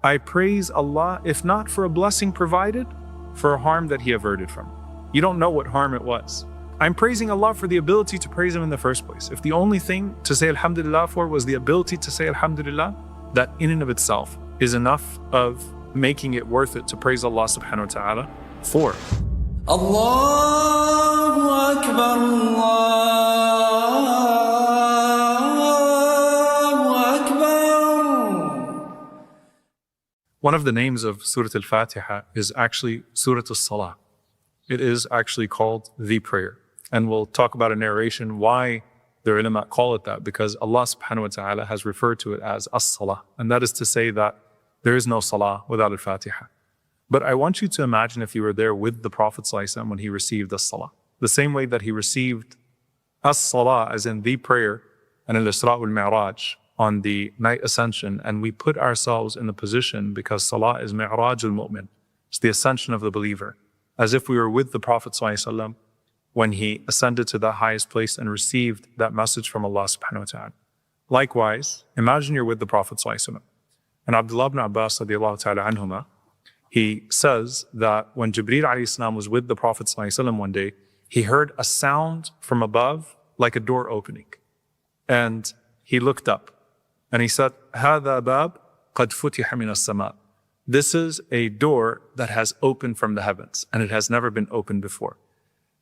I praise Allah, if not for a blessing provided, for a harm that He averted from. You don't know what harm it was. I'm praising Allah for the ability to praise Him in the first place. If the only thing to say Alhamdulillah for was the ability to say Alhamdulillah, that in and of itself is enough of making it worth it to praise Allah subhanahu wa ta'ala for. Allahu Akbar, Allahu Akbar. One of the names of Surah Al-Fatihah is actually Surah Salah. It is actually called the prayer. And we'll talk about a narration why the ulama call it that, because Allah subhanahu wa ta'ala has referred to it as as-salah. And that is to say that there is no salah without Al-Fatihah. But I want you to imagine if you were there with the Prophet ﷺ when he received as-salah. The same way that he received as-salah, as in the prayer, and al-Isra wal-Mi'raj on the night ascension, and we put ourselves in the position, because salah is Mi'raj al-Mu'min. It's the ascension of the believer. As if we were with the Prophet ﷺ when he ascended to the highest place and received that message from Allah subhanahu wa ta'ala. Likewise, imagine you're with the Prophet ﷺ. And Abdullah ibn Abbas radiallahu ta'ala anhuma, he says that when Jibreel alayhi salam was with the Prophet ﷺ one day, he heard a sound from above like a door opening. And he looked up and he said, هَذَا بَابٌ قَدْ فُتِحَ مِنَ السَّمَاءِ. This is a door that has opened from the heavens, and it has never been opened before.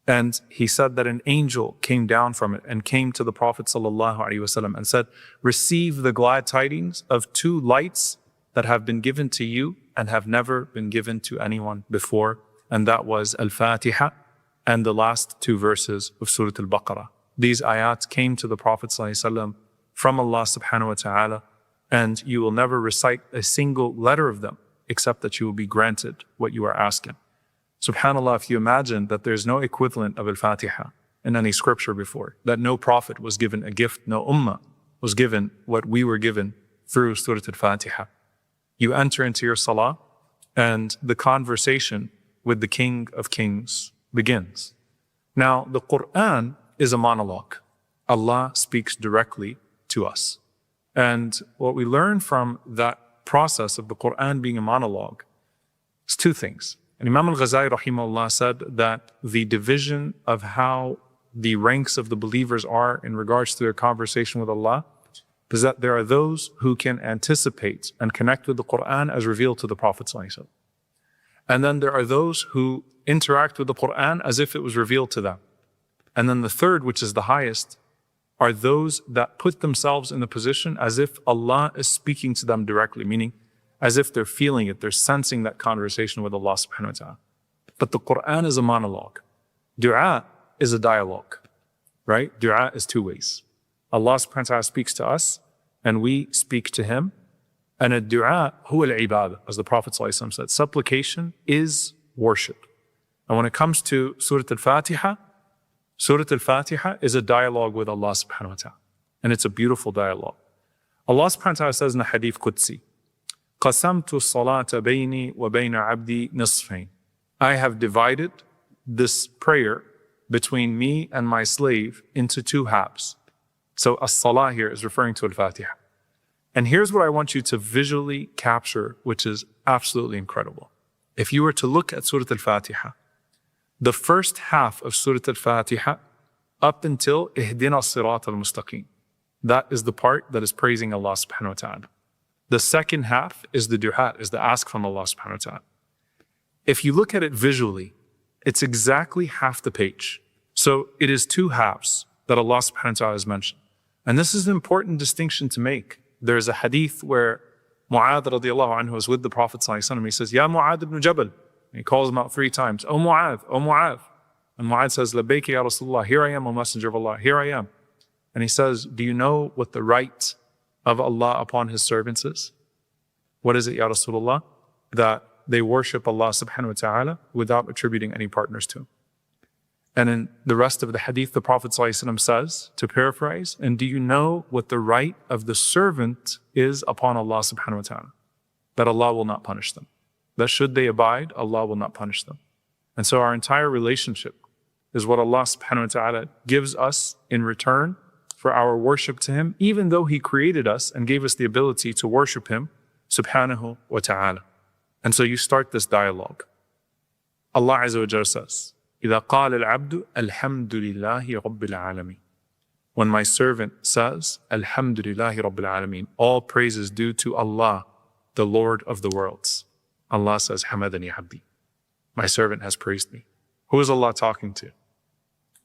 And he said that an angel came down from it and came to the Prophet ﷺ and said, receive the glad tidings of two lights that have been given to you and have never been given to anyone before. And that was Al-Fatihah and the last two verses of Surah Al-Baqarah. These ayat came to the Prophet ﷺ from Allah subhanahu wa ta'ala, and you will never recite a single letter of them except that you will be granted what you are asking. SubhanAllah, if you imagine that there's no equivalent of Al-Fatihah in any scripture before, that no prophet was given a gift, no ummah was given what we were given through Surah Al-Fatihah. You enter into your salah and the conversation with the King of Kings begins. Now, the Quran is a monologue. Allah speaks directly to us. And what we learn from that process of the Quran being a monologue is two things. And Imam al-Ghazali rahimahullah said that the division of how the ranks of the believers are in regards to their conversation with Allah is that there are those who can anticipate and connect with the Quran as revealed to the Prophet ﷺ. And then there are those who interact with the Quran as if it was revealed to them. And then the third, which is the highest, are those that put themselves in the position as if Allah is speaking to them directly, meaning as if they're feeling it, they're sensing that conversation with Allah subhanahu wa ta'ala. But the Quran is a monologue. Dua is a dialogue, right? Dua is two ways. Allah subhanahu wa ta'ala speaks to us and we speak to Him. And a dua huwa al-ibadah, as the Prophet ﷺ said, supplication is worship. And when it comes to Surah Al-Fatihah is a dialogue with Allah subhanahu wa ta'ala. And it's a beautiful dialogue. Allah subhanahu wa ta'ala says in the Hadith Qudsi, قَسَمْتُ الصَّلَاةَ بَيْنِي وَبَيْنَ عَبْدِي نِصْفَيْنِ. I have divided this prayer between me and my slave into two halves. So as-salah here is referring to Al-Fatihah. And here's what I want you to visually capture, which is absolutely incredible. If you were to look at Surah Al-Fatihah, the first half of Surah Al-Fatihah up until Ihdina as-Sirat al-Mustaqim, that is the part that is praising Allah subhanahu wa ta'ala. The second half is the dua, is the ask from Allah subhanahu wa ta'ala. If you look at it visually, it's exactly half the page. So it is two halves that Allah subhanahu wa ta'ala has mentioned. And this is an important distinction to make. There's a hadith where Mu'adh radiallahu anhu was with the Prophet sallallahu alaihi wasallam. He says, Ya Mu'adh ibn Jabal. He calls him out 3 times. Oh Mu'adh, oh Mu'adh. And Mu'adh says, Labbayka ya Rasulullah, here I am, O Messenger of Allah, here I am. And he says, do you know what the right of Allah upon His servants is? What is it, Ya Rasulullah? That they worship Allah subhanahu wa ta'ala without attributing any partners to Him. And in the rest of the hadith, the Prophet ﷺ says, to paraphrase, and do you know what the right of the servant is upon Allah subhanahu wa ta'ala? That Allah will not punish them. That should they abide, Allah will not punish them. And so our entire relationship is what Allah subhanahu wa ta'ala gives us in return for our worship to Him, even though He created us and gave us the ability to worship Him subhanahu wa ta'ala. And so you start this dialogue. Allah Azza wa Jalla says, إِذَا قَالَ الْعَبْدُ الْحَمْدُ لِلَّهِ رَبِّ الْعَالَمِينَ. When my servant says, Alhamdulillahi Rabbil Alameen, all praise is due to Allah, the Lord of the worlds. Allah says, Hamadani Abdi. My servant has praised me. Who is Allah talking to?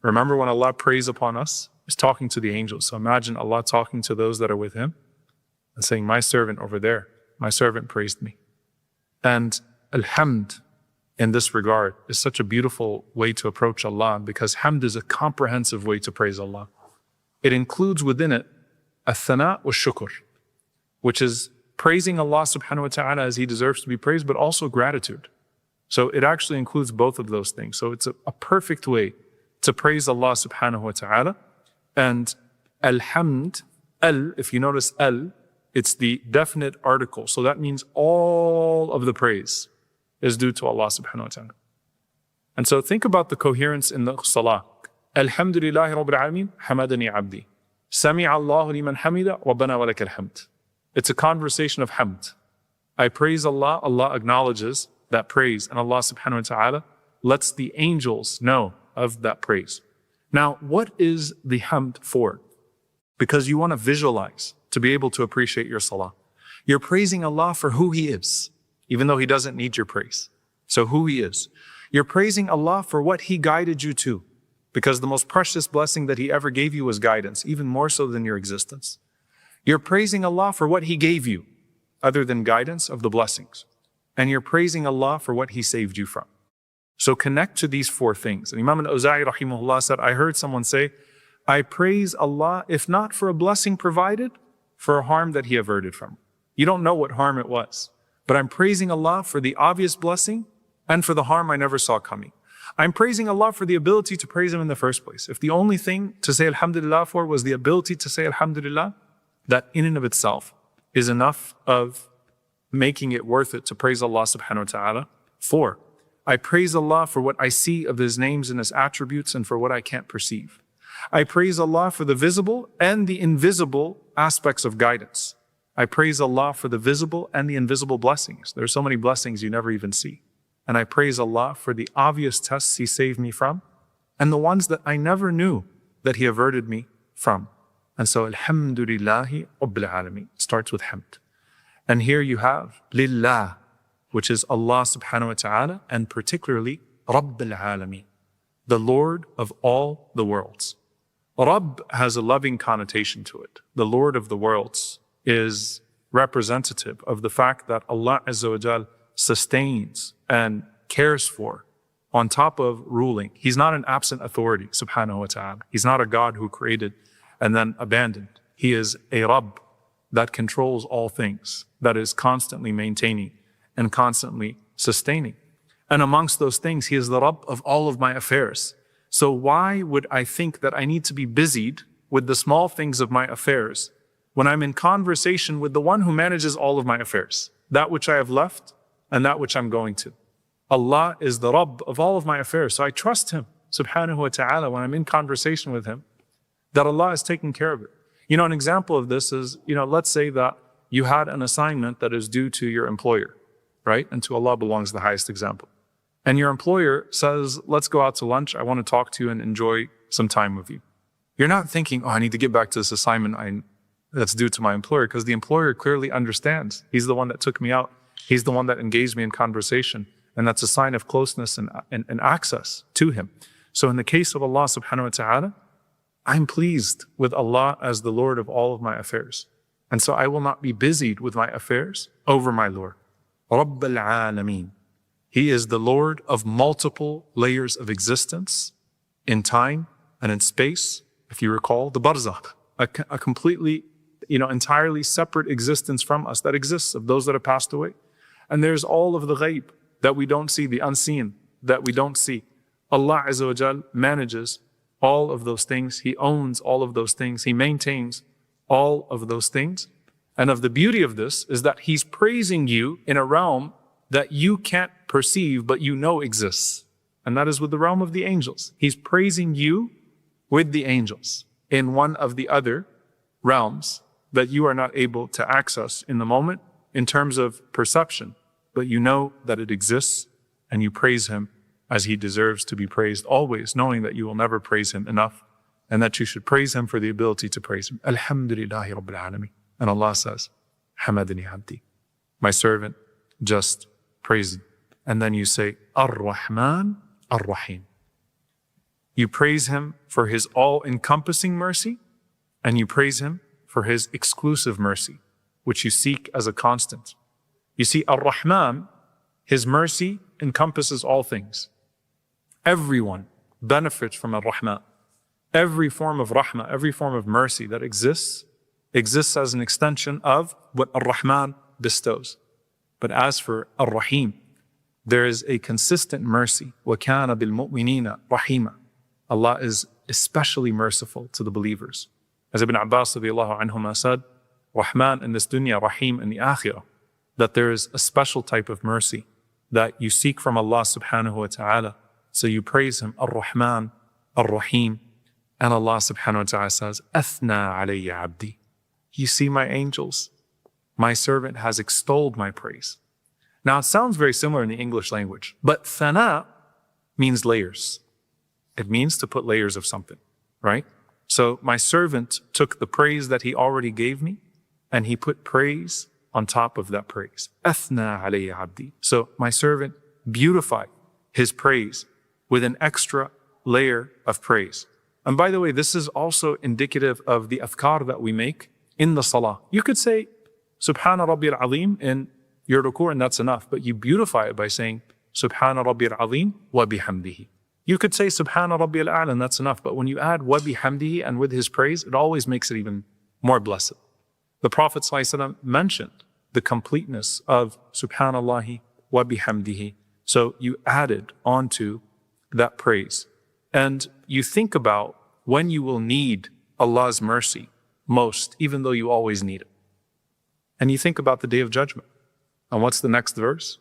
Remember when Allah prays upon us, He's talking to the angels. So imagine Allah talking to those that are with Him and saying, my servant over there, my servant praised me. And Alhamd, in this regard, is such a beautiful way to approach Allah, because Hamd is a comprehensive way to praise Allah. It includes within it a-thana wa shukr, which is praising Allah subhanahu wa ta'ala as He deserves to be praised, but also gratitude. So it actually includes both of those things. So it's a perfect way to praise Allah subhanahu wa ta'ala. And alhamd, if you notice it's the definite article. So that means all of the praise is due to Allah subhanahu wa ta'ala. And so think about the coherence in the salah. Alhamdulillahi Rabbil Alameen, Hamadani Abdi. Sami'a Allahu liman hamida, Rabbana wa lakal hamd. It's a conversation of hamd. I praise Allah, Allah acknowledges that praise, and Allah subhanahu wa ta'ala lets the angels know of that praise. Now, what is the hamd for? Because you want to visualize to be able to appreciate your salah. You're praising Allah for who He is, even though He doesn't need your praise. So who He is. You're praising Allah for what He guided you to, because the most precious blessing that He ever gave you was guidance, even more so than your existence. You're praising Allah for what He gave you, other than guidance of the blessings. And you're praising Allah for what He saved you from. So connect to these four things. And Imam al-Awza'i rahimahullah said, I heard someone say, I praise Allah, if not for a blessing provided, for a harm that He averted from. You don't know what harm it was, but I'm praising Allah for the obvious blessing and for the harm I never saw coming. I'm praising Allah for the ability to praise Him in the first place. If the only thing to say Alhamdulillah for was the ability to say Alhamdulillah, that in and of itself is enough of making it worth it to praise Allah subhanahu wa ta'ala for. I praise Allah for what I see of His names and His attributes and for what I can't perceive. I praise Allah for the visible and the invisible aspects of guidance. I praise Allah for the visible and the invisible blessings. There are so many blessings you never even see. And I praise Allah for the obvious tests He saved me from and the ones that I never knew that He averted me from. And so, Alhamdulillahi Rabbil Alameen starts with hamd. And here you have Lillah, which is Allah subhanahu wa ta'ala, and particularly Rabbil Alameen, the Lord of all the worlds. Rabb has a loving connotation to it. The Lord of the worlds is representative of the fact that Allah Azza wa Jal sustains and cares for, on top of ruling. He's not an absent authority, subhanahu wa ta'ala. He's not a God who created and then abandoned. He is a Rabb that controls all things, that is constantly maintaining and constantly sustaining. And amongst those things, He is the Rabb of all of my affairs. So why would I think that I need to be busied with the small things of my affairs when I'm in conversation with the one who manages all of my affairs, that which I have left and that which I'm going to? Allah is the Rabb of all of my affairs. So I trust Him, subhanahu wa ta'ala, when I'm in conversation with Him, that Allah is taking care of it. You know, an example of this is, let's say that you had an assignment that is due to your employer, right? And to Allah belongs the highest example. And your employer says, let's go out to lunch. I want to talk to you and enjoy some time with you. You're not thinking, I need to get back to this assignment that's due to my employer, because the employer clearly understands. He's the one that took me out. He's the one that engaged me in conversation. And that's a sign of closeness and access to Him. So in the case of Allah subhanahu wa ta'ala, I'm pleased with Allah as the Lord of all of my affairs. And so I will not be busied with my affairs over my Lord. Rabbil Alameen. He is the Lord of multiple layers of existence in time and in space. If you recall, the barzakh, a completely, entirely separate existence from us that exists of those that have passed away. And there's all of the ghaib that we don't see, the unseen that we don't see. Allah Azza wa Jal manages all of those things. He owns all of those things. He maintains all of those things. And of the beauty of this is that He's praising you in a realm that you can't perceive, but you know exists. And that is with the realm of the angels. He's praising you with the angels in one of the other realms that you are not able to access in the moment in terms of perception, but you know that it exists and you praise Him as He deserves to be praised always, knowing that you will never praise Him enough and that you should praise Him for the ability to praise Him. Alhamdulillahi Rabbil Alameen. And Allah says, Hamadani Abdi. My servant just praised. And then you say, Ar-Rahman, Ar-Rahim. You praise Him for His all-encompassing mercy, and you praise Him for His exclusive mercy, which you seek as a constant. You see, Ar-Rahman, His mercy encompasses all things. Everyone benefits from Ar-Rahman. Every form of rahmah, every form of mercy that exists as an extension of what Ar-Rahman bestows. But as for Ar-Rahim, there is a consistent mercy. وَكَانَ بِالْمُؤْمِنِينَ رَحِيمًا. Allah is especially merciful to the believers. As Ibn Abbas radiallahu anhuma said, Rahman in this dunya, Rahim in the akhirah, that there is a special type of mercy that you seek from Allah subhanahu wa ta'ala. So you praise Him, Ar-Rahman, Ar-Rahim. And Allah subhanahu wa ta'ala says, Athna alayya abdi. You see my angels. My servant has extolled my praise. Now it sounds very similar in the English language, but thana means layers. It means to put layers of something, right? So my servant took the praise that he already gave me and he put praise on top of that praise. Athna alayya abdi. So my servant beautified his praise with an extra layer of praise. And by the way, this is also indicative of the adhkar that we make in the salah. You could say, Subhana Rabbi al-Azim in your ruku' and that's enough. But you beautify it by saying, Subhana Rabbi al-Azim wa bihamdihi. You could say, Subhana Rabbi al-A'la and that's enough. But when you add wa bihamdihi and with His praise, it always makes it even more blessed. The Prophet ﷺ mentioned the completeness of Subhanallahi wa bihamdihi. So you added onto that praise. And you think about when you will need Allah's mercy most, even though you always need it. And you think about the Day of Judgment. And what's the next verse?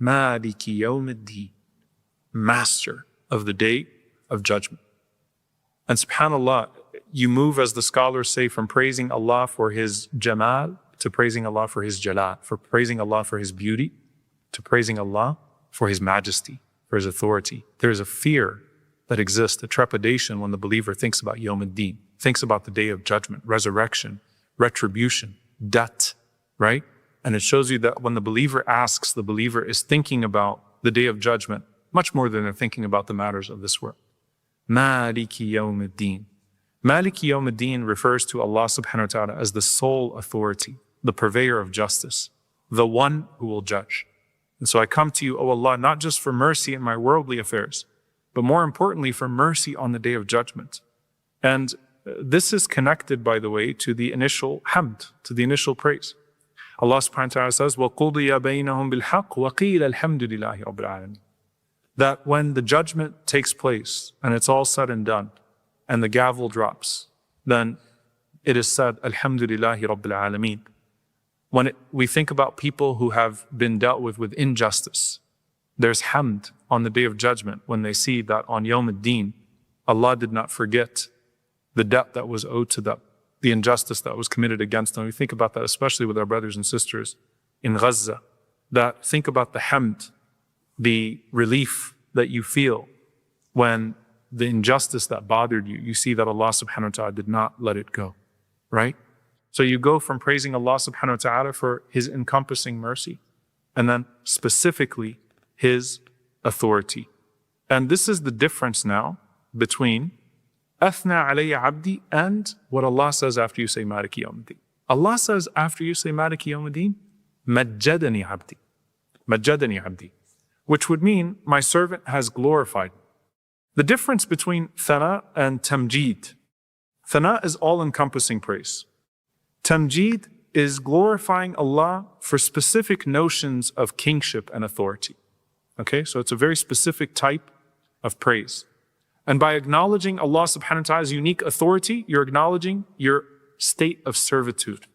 Maliki yawmiddin, Master of the Day of Judgment. And subhanAllah, you move, as the scholars say, from praising Allah for His Jamal to praising Allah for His Jalal, for praising Allah for His beauty, to praising Allah for His majesty, for His authority. There is a fear that exists, a trepidation when the believer thinks about Yawm ad-Din, thinks about the Day of Judgment, resurrection, retribution, debt, right? And it shows you that when the believer asks, the believer is thinking about the Day of Judgment much more than they're thinking about the matters of this world. Maliki Yawm ad-Din. Maliki Yawm ad-Din refers to Allah subhanahu wa ta'ala as the sole authority, the purveyor of justice, the one who will judge. And so I come to you, O Allah, not just for mercy in my worldly affairs, but more importantly, for mercy on the Day of Judgment. And this is connected, by the way, to the initial hamd, to the initial praise. Allah subhanahu wa ta'ala says, وَقُضِيَ بَيْنَهُمْ بِالْحَقِّ وَقِيلَ الْحَمْدُ لِلَّهِ رَبِّ الْعَالَمِينَ. That when the judgment takes place and it's all said and done, and the gavel drops, then it is said, Alhamdulillahi Rabbil Alameen. When we think about people who have been dealt with injustice, there's hamd on the Day of Judgment when they see that on Yawm ad-Din, Allah did not forget the debt that was owed to them, the injustice that was committed against them. We think about that especially with our brothers and sisters in Gaza, that think about the hamd, the relief that you feel when the injustice that bothered you, you see that Allah subhanahu wa ta'ala did not let it go, right? So you go from praising Allah subhanahu wa ta'ala for His encompassing mercy, and then specifically His authority. And this is the difference now between Athna alayya abdi and what Allah says after you say Maliki yawmiddin. Allah says after you say Maliki yawmiddin, Majjadani abdi. Majjadani abdi. Which would mean my servant has glorified me. The difference between thana and tamjid. Thana is all-encompassing praise. Tamjid is glorifying Allah for specific notions of kingship and authority. Okay, so it's a very specific type of praise. And by acknowledging Allah subhanahu wa ta'ala's unique authority, you're acknowledging your state of servitude.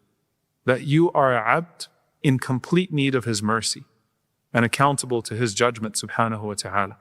That you are a abd in complete need of His mercy and accountable to His judgment subhanahu wa ta'ala.